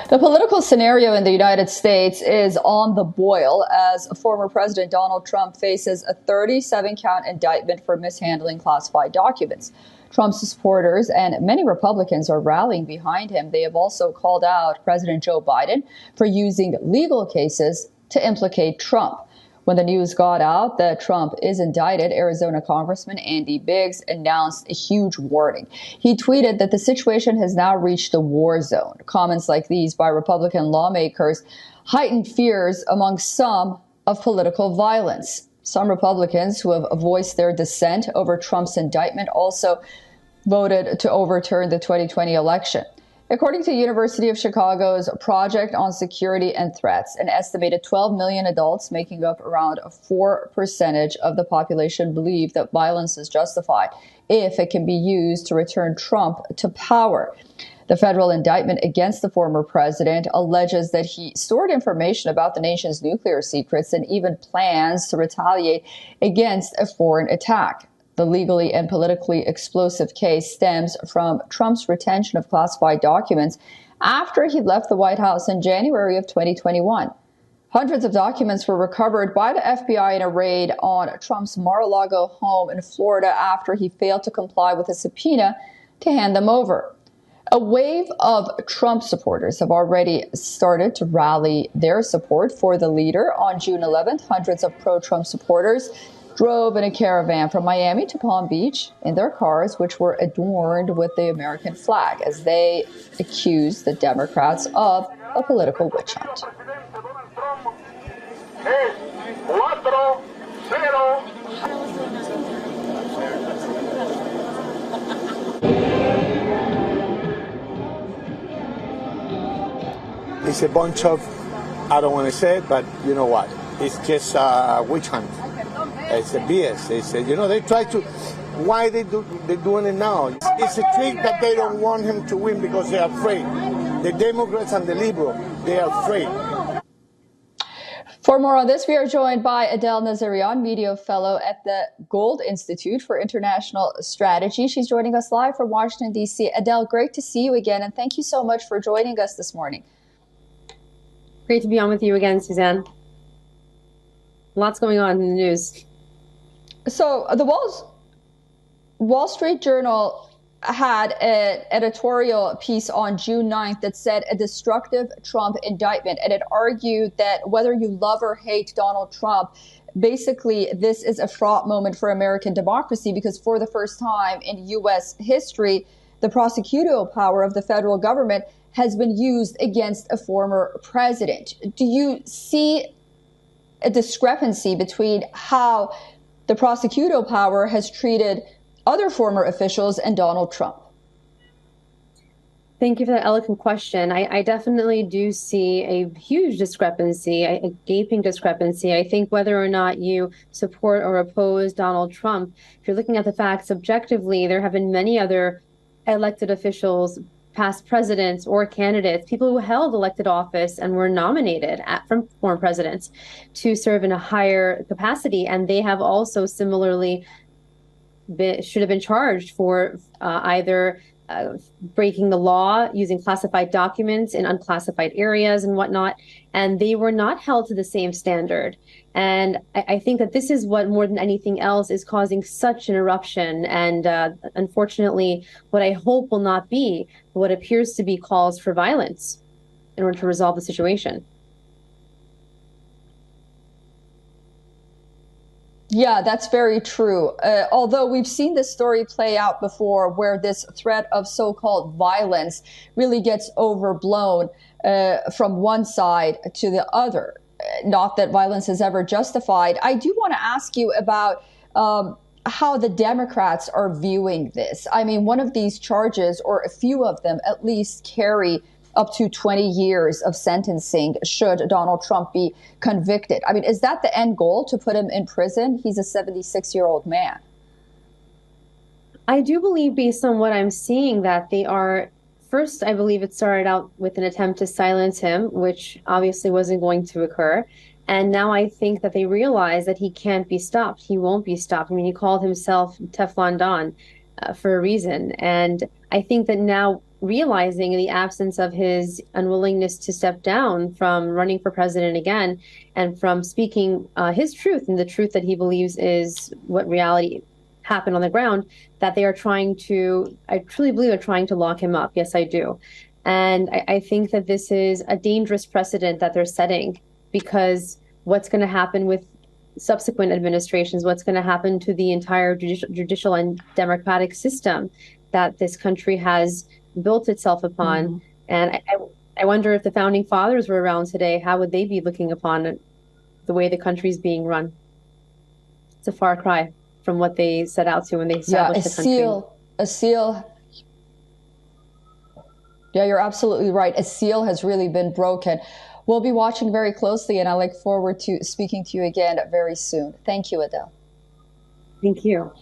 The political scenario in the United States is on the boil as former President Donald Trump faces a 37-count indictment for mishandling classified documents. Trump's supporters and many Republicans are rallying behind him. They have also called out President Joe Biden for using legal cases to implicate Trump. When the news got out that Trump is indicted, Arizona Congressman Andy Biggs announced a huge warning. He tweeted that the situation has now reached a war zone. Comments like these by Republican lawmakers heightened fears among some of political violence. Some Republicans who have voiced their dissent over Trump's indictment also voted to overturn the 2020 election. According to University of Chicago's Project on Security and Threats, an estimated 12 million adults, making up around 4% of the population, believe that violence is justified if it can be used to return Trump to power. The federal indictment against the former president alleges that he stored information about the nation's nuclear secrets and even plans to retaliate against a foreign attack. The legally and politically explosive case stems from Trump's retention of classified documents after he left the White House in January of 2021. Hundreds of documents were recovered by the FBI in a raid on Trump's Mar-a-Lago home in Florida after he failed to comply with a subpoena to hand them over. A wave of Trump supporters have already started to rally their support for the leader. On June 11th, hundreds of pro-Trump supporters drove in a caravan from Miami to Palm Beach in their cars, which were adorned with the American flag, as they accused the Democrats of a political witch hunt. It's a bunch of, I don't want to say it, but you know what? It's just a witch hunt. It's a BS. It's a, they try to. Why they're doing it now? It's a trick that they don't want him to win because they're afraid. The Democrats and the liberals, they are afraid. For more on this, we are joined by Adele Nazarian, Media Fellow at the Gold Institute for International Strategy. She's joining us live from Washington, D.C. Adele, great to see you again, and thank you so much for joining us this morning. Great to be on with you again, Suzanne. Lots going on in the news. So the Wall Street Journal had an editorial piece on June 9th that said a destructive Trump indictment, and it argued that whether you love or hate Donald Trump, basically this is a fraught moment for American democracy because for the first time in U.S. history, the prosecutorial power of the federal government has been used against a former president. Do you see a discrepancy between how the prosecutorial power has treated other former officials and Donald Trump? Thank you for that eloquent question. I definitely do see a huge discrepancy, a gaping discrepancy. I think whether or not you support or oppose Donald Trump, if you're looking at the facts objectively, there have been many other elected officials, past presidents or candidates, people who held elected office and were nominated from former presidents to serve in a higher capacity. And they have also similarly should have been charged for either breaking the law, using classified documents in unclassified areas and whatnot. And they were not held to the same standard. And I think that this is what, more than anything else, is causing such an eruption. And unfortunately, what I hope will not be what appears to be calls for violence in order to resolve the situation. Yeah, that's very true. Although we've seen this story play out before where this threat of so-called violence really gets overblown from one side to the other. Not that violence is ever justified. I do want to ask you about how the Democrats are viewing this. I mean, one of these charges, or a few of them at least, carry up to 20 years of sentencing should Donald Trump be convicted. I mean, is that the end goal, to put him in prison? He's a 76-year-old man. I do believe, based on what I'm seeing, that they are, first, I believe it started out with an attempt to silence him, which obviously wasn't going to occur. And now I think that they realize that he can't be stopped. He won't be stopped. I mean, he called himself Teflon Don for a reason. And I think that now realizing in the absence of his unwillingness to step down from running for president again and from speaking his truth and the truth that he believes is what reality happened on the ground, that they are trying to, I truly believe they're trying to lock him up. Yes, I do. And I think that this is a dangerous precedent that they're setting, because what's going to happen with subsequent administrations, what's going to happen to the entire judicial and democratic system that this country has built itself upon. Mm-hmm. And I wonder if the founding fathers were around today, how would they be looking upon the way the country's being run? It's a far cry from what they set out to when they established the country. A seal. Yeah, you're absolutely right. A seal has really been broken. We'll be watching very closely, and I look forward to speaking to you again very soon. Thank you, Adele. Thank you.